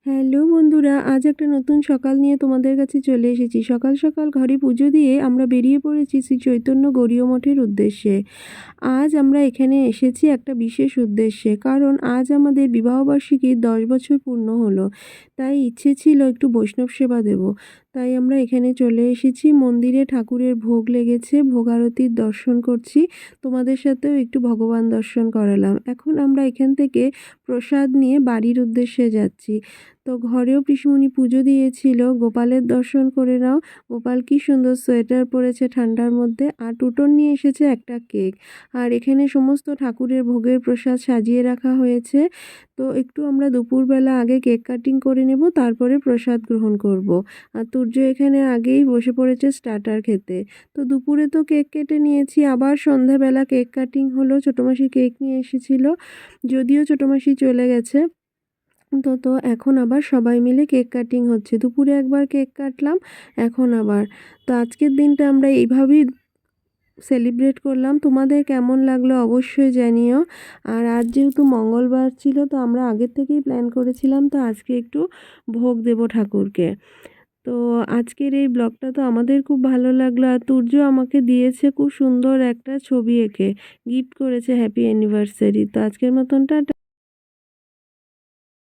Hello বন্ধুরা, আজ একটা নতুন সকাল নিয়ে তোমাদের কাছে চলে এসেছি। সকাল সকাল ঘরে পুজো দিয়ে আমরা বেরিয়ে পড়েছি শ্রী চৈতন্য গৌড়ীয় মঠের উদ্দেশ্যে। আজ আমরা এখানে এসেছি একটা বিশেষ উদ্দেশ্যে, কারণ আজ আমাদের বিবাহবার্ষিকীর 10 বছর পূর্ণ হলো। তাই ইচ্ছে ছিল একটু বৈষ্ণব সেবা দেব। তাই আমরা এখানে চলে এসেছি। মন্দিরে ঠাকুরের ভোগ লেগেছে, ভোগ আরতির দর্শন করছি। তোমাদের সাথেও একটু ভগবান দর্শন করালাম। এখন আমরা এখান থেকে প্রসাদ নিয়ে বাড়ির উদ্দেশ্যে যাচ্ছি। তো ঘরেও পিসিমণি পুজো দিয়েছিল। গোপালের দর্শন করে নাও। গোপাল কি সুন্দর সোয়েটার পরেছে ঠান্ডার মধ্যে, আর টুটন নিয়ে এসেছে একটা কেক। আর এখানে সমস্ত ঠাকুরের ভোগের প্রসাদ সাজিয়ে রাখা হয়েছে। তো একটু আমরা দুপুরবেলা আগে কেক কাটিং করে নেব, তারপরে প্রসাদ গ্রহণ করব। আর তুর্য এখানে আগেই বসে পড়েছে স্টার্টার খেতে। তো দুপুরে তো কেক কেটে নিয়েছি, আবার সন্ধ্যাবেলা কেক কাটিং হলো। ছোটোমাসি কেক নিয়ে এসেছিল, যদিও ছোটোমাসি চলে গেছে। তো এখন আবার সবাই মিলে কেক কাটিং হচ্ছে। দুপুরে একবার কেক কাটলাম, এখন আবার। তো আজকের দিনটা আমরা এইভাবেই সেলিব্রেট করলাম। তোমাদের কেমন লাগলো অবশ্যই জানিও। আর আজ যেহেতু মঙ্গলবার ছিল, তো আমরা আগের থেকেই প্ল্যান করেছিলাম তো আজকে একটু ভোগ দেব ঠাকুরকে। তো আজকের এই ব্লগটা তো আমাদের খুব ভালো লাগলো। আর তুর্য আমাকে দিয়েছে খুব সুন্দর একটা ছবি এঁকে, গিফট করেছে হ্যাপি অ্যানিভার্সারি। তো আজকের মতনটা